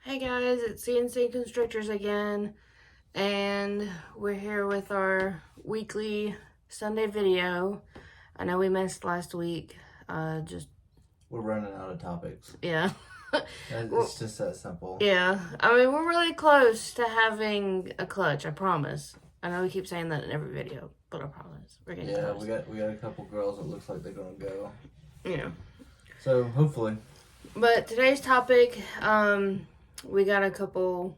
Hey guys, it's C&CConstrictors again, and we're here with our weekly Sunday video. I know we missed last week, We're running out of topics. yeah. It's just that simple. Yeah, I mean, we're really close to having a clutch, I promise. I know we keep saying that in every video, but I promise. We're getting close. we got a couple girls that looks like they're gonna go. Yeah. So hopefully. But today's topic, we got a couple,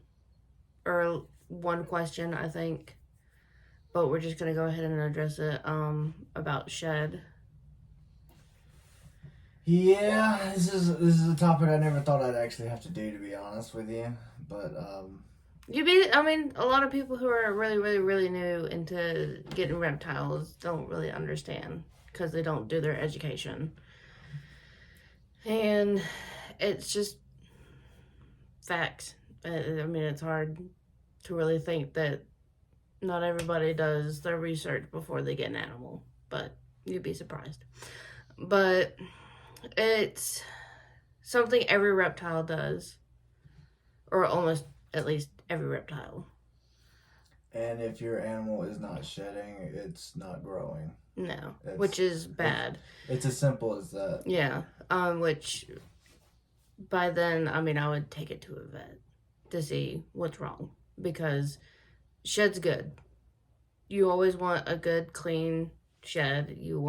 or one question, I think. But we're just going to go ahead and address it, about shed. Yeah, this is a topic I never thought I'd actually have to do, to be honest with you. But, a lot of people who are really new into getting reptiles don't really understand because they don't do their education. And it's just facts. I mean, it's hard to really think that not everybody does their research before they get an animal, but you'd be surprised. But it's something every reptile does, or almost at least every reptile. And if your animal is not shedding, it's not growing. No, which is bad. It's as simple as that. Yeah, which by then, I mean, I would take it to a vet to see what's wrong, because shed's good. You always want a good, clean shed. You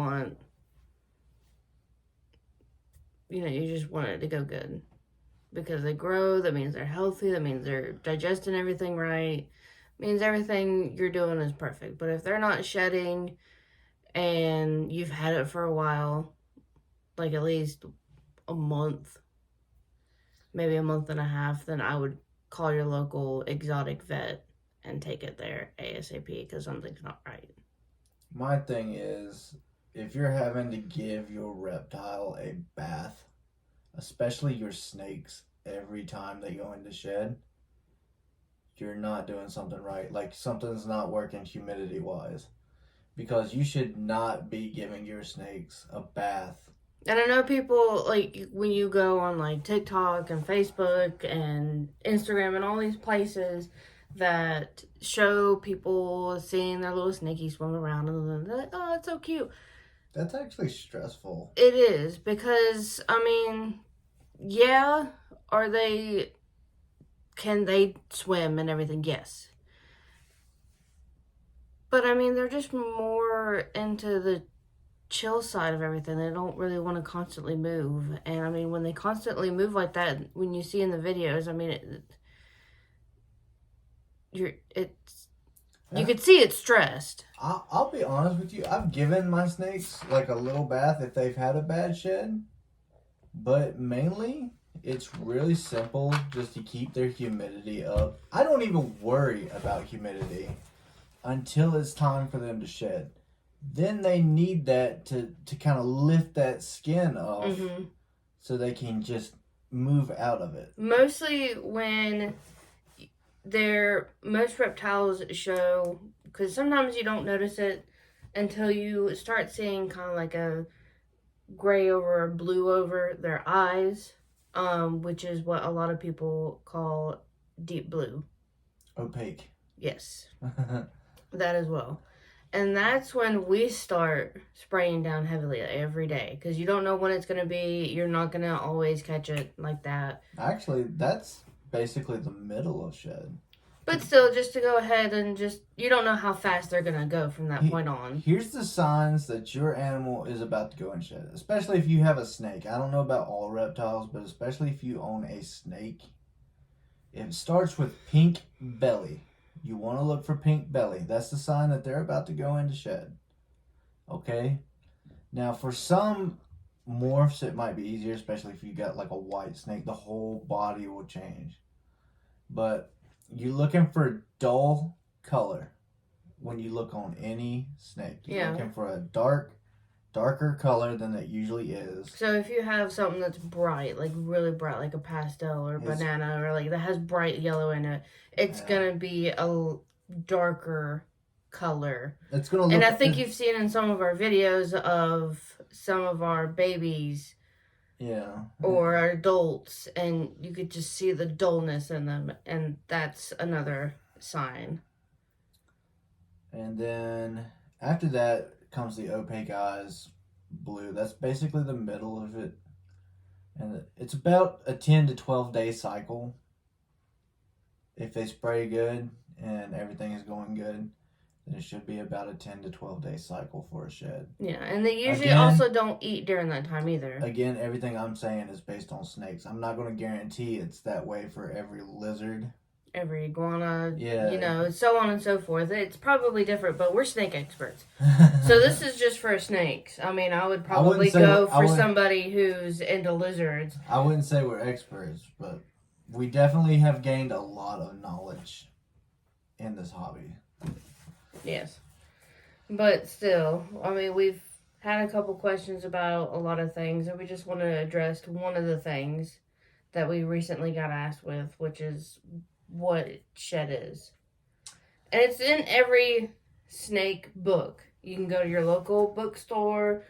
just want it to go good. Because they grow, that means they're healthy, that means they're digesting everything right. Means everything you're doing is perfect. But if they're not shedding and you've had it for a while, like at least a month, maybe a month and a half, then I would call your local exotic vet and take it there ASAP, because something's not right. My thing is, if you're having to give your reptile a bath, especially your snakes, every time they go into shed, you're not doing something right. Like, something's not working humidity wise, because you should not be giving your snakes a bath. And I know people, like, when you go on like TikTok and Facebook and Instagram and all these places that show people seeing their little snaky swim around, and they're like, oh, it's so cute. That's actually stressful. It is, because, I mean, yeah, can they swim and everything? Yes. But, I mean, they're just more into the chill side of everything. They don't really want to constantly move. And, I mean, when they constantly move like that, when you see in the videos, I mean, you could see it's stressed. I'll be honest with you. I've given my snakes like a little bath if they've had a bad shed, but mainly it's really simple, just to keep their humidity up. I don't even worry about humidity until it's time for them to shed. Then they need that to kind of lift that skin off, so they can just move out of it. Mostly when most reptiles show, because sometimes you don't notice it until you start seeing kind of like a gray over or blue over their eyes, which is what a lot of people call deep blue. Opaque. Yes. That as well. And that's when we start spraying down heavily every day, because you don't know when it's going to be. You're not going to always catch it like that. Actually, that's basically the middle of shed. But still, just to go ahead and you don't know how fast they're going to go from that point on. Here's the signs that your animal is about to go in shed, especially if you have a snake. I don't know about all reptiles, but especially if you own a snake. It starts with pink belly. You want to look for pink belly. That's the sign that they're about to go into shed. Okay? Now, for some morphs, it might be easier, especially if you got like a white snake. The whole body will change. But you're looking for dull color when you look on any snake. You're looking for a darker color than it usually is. So if you have something that's bright, like really bright, like a pastel or banana, or like that has bright yellow in it, it's gonna be a darker color. It's gonna look, and I think you've seen in some of our videos of some of our babies Yeah. or are adults, and you could just see the dullness in them, and that's another sign. And then after that comes the opaque eyes blue. That's basically the middle of it. And it's about a 10 to 12 day cycle. If they spray good and everything is going good, then it should be about a 10 to 12 day cycle for a shed. Yeah, and they usually Again- also don't eat during that time either. Again, everything I'm saying is based on snakes. I'm not going to guarantee it's that way for every lizard. Every iguana, Yeah. so on and so forth. It's probably different, but we're snake experts. So this is just for snakes. I mean, I would probably go for somebody who's into lizards. I wouldn't say we're experts, but we definitely have gained a lot of knowledge in this hobby. Yes. But still, I mean, we've had a couple questions about a lot of things, and we just want to address one of the things that we recently got asked with, which is what shed is. And it's in every snake book. You can go to your local bookstore,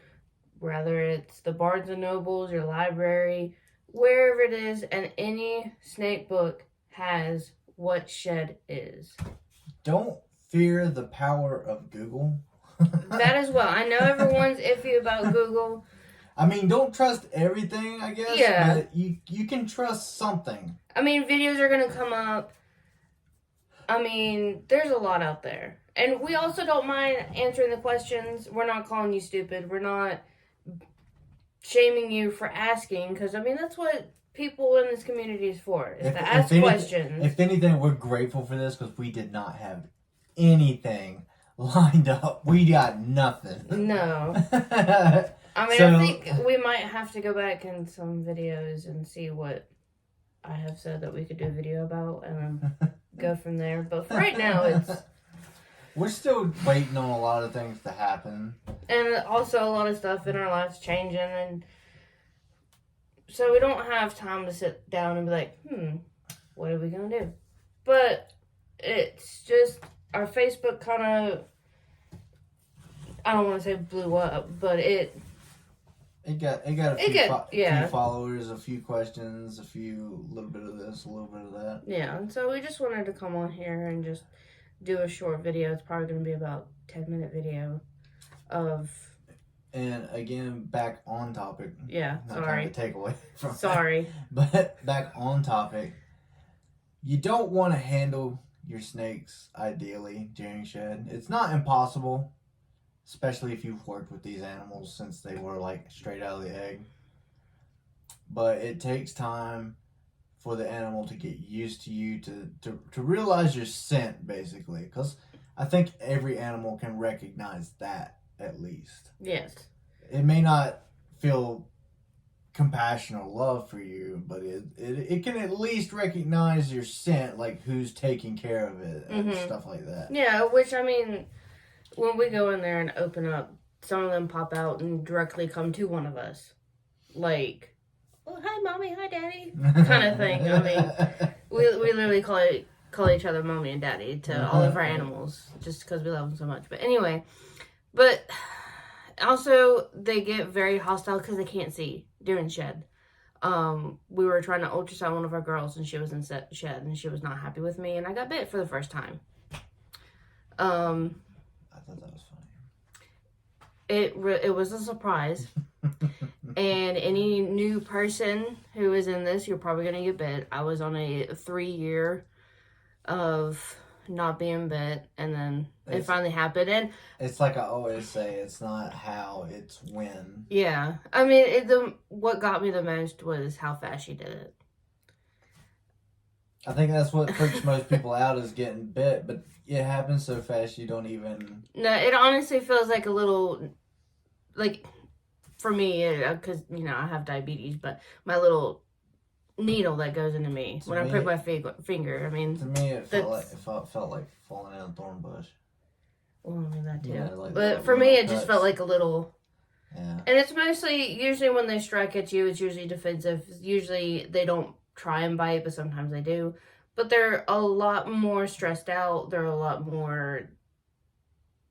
whether it's the Barnes and Nobles, your library, wherever it is, and any snake book has what shed is. Don't fear the power of Google. That as well. I know everyone's iffy about Google. I mean, don't trust everything, I guess. Yeah. But you can trust something. I mean, videos are going to come up. I mean, there's a lot out there. And we also don't mind answering the questions. We're not calling you stupid. We're not shaming you for asking. Because, I mean, that's what people in this community is for. Is to ask questions. If anything, we're grateful for this because we did not have anything lined up. We got nothing. No. I mean, I think we might have to go back in some videos and see what I have said that we could do a video about and go from there. But for right now, we're still waiting on a lot of things to happen. And also a lot of stuff in our lives changing. And so we don't have time to sit down and be like, what are we going to do? But it's just our Facebook kind of, I don't want to say blew up, but it got a few followers, a few questions, a little bit of this, a little bit of that. Yeah, and so we just wanted to come on here and just do a short video. It's probably going to be about 10-minute video of... And again, back on topic. Yeah, sorry. To take away from Sorry. That. But back on topic. You don't want to handle your snakes ideally during shed. It's not impossible. Especially if you've worked with these animals since they were like straight out of the egg. But it takes time for the animal to get used to you, to realize your scent, basically. Because I think every animal can recognize that, at least. Yes. It may not feel compassion or love for you, but it can at least recognize your scent, like who's taking care of it and stuff like that. Yeah, which, I mean... When we go in there and open up, some of them pop out and directly come to one of us. Like, oh, hi, Mommy, hi, Daddy, kind of thing. I mean, we literally call each other Mommy and Daddy to all of our animals just because we love them so much. But anyway, but also they get very hostile because they can't see during shed. We were trying to ultrasound one of our girls and she was in shed and she was not happy with me and I got bit for the first time. I thought that was funny. It was a surprise. And any new person who is in this, you're probably going to get bit. I was on a 3-year of not being bit, and then it finally happened. And it's like I always say, it's not how, it's when. Yeah. I mean, what got me the most was how fast she did it. I think that's what freaks most people out is getting bit, but it happens so fast you don't even... No, it honestly feels like a little, like, for me, because, I have diabetes, but my little needle that goes into me when I prick my finger, I mean... To me, it felt like falling in a thorn bush. Well, I mean, that too. Yeah, like but for me, it just felt like a little... Yeah. And it's usually when they strike at you, it's usually defensive. Usually they don't try and bite, but sometimes they do. But they're a lot more stressed out. They're a lot more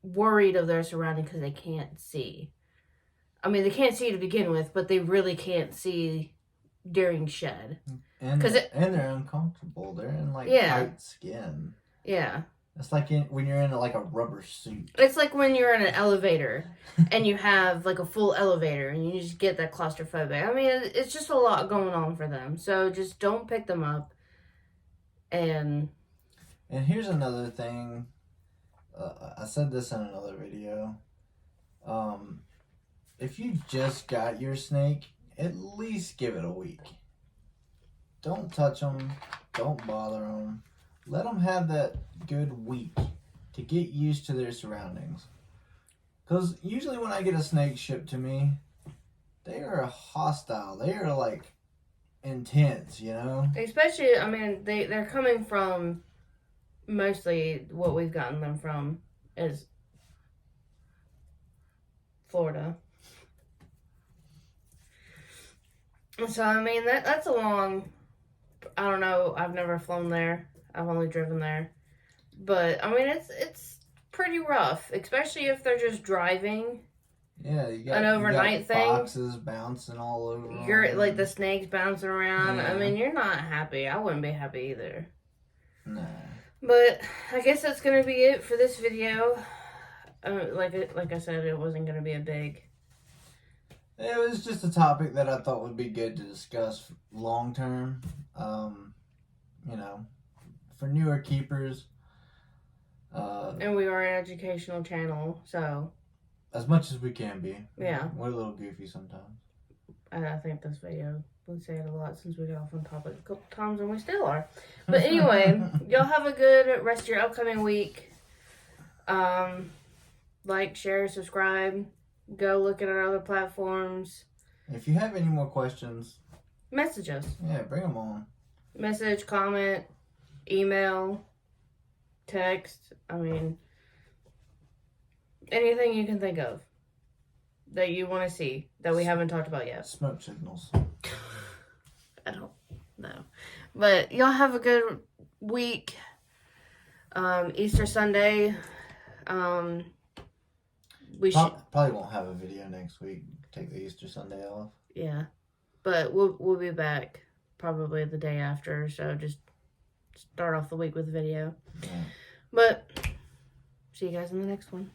worried of their surroundings because they can't see. I mean, they can't see to begin with, but they really can't see during shed. And they're uncomfortable. They're in like tight skin. Yeah. It's like when you're in like a rubber suit. It's like when you're in an elevator and you have like a full elevator and you just get that claustrophobic. I mean, it's just a lot going on for them. So just don't pick them up. And here's another thing. I said this in another video. If you just got your snake, at least give it a week. Don't touch them. Don't bother them. Let them have that good week to get used to their surroundings. Because usually when I get a snake shipped to me, they are hostile. They are like intense, you know? especially, I mean, they're coming from, mostly what we've gotten them from is Florida. So, I mean, that's a long, I don't know, I've never flown there. I've only driven there. But, I mean, it's pretty rough, especially if they're just driving. Yeah, you got an overnight thing. Foxes bouncing all over. You're like the snakes bouncing around. Yeah. I mean, you're not happy. I wouldn't be happy either. Nah. But I guess that's gonna be it for this video. Like I said, it wasn't gonna be a big. It was just a topic that I thought would be good to discuss long term. You know, for newer keepers. And we are an educational channel, so. As much as we can be. Yeah. We're a little goofy sometimes. And I think this video, we say it a lot since we got off on topic a couple times, and we still are. But anyway, y'all have a good rest of your upcoming week. Like, share, subscribe. Go look at our other platforms. If you have any more questions, message us. Yeah, bring them on. Message, comment, email, text. I mean, anything you can think of that you want to see that we haven't talked about yet. Smoke signals. I don't know. But y'all have a good week. Easter Sunday. We probably won't have a video next week. Take the Easter Sunday off. Yeah. But we'll be back probably the day after, so just start off the week with a video. Yeah. But see you guys in the next one.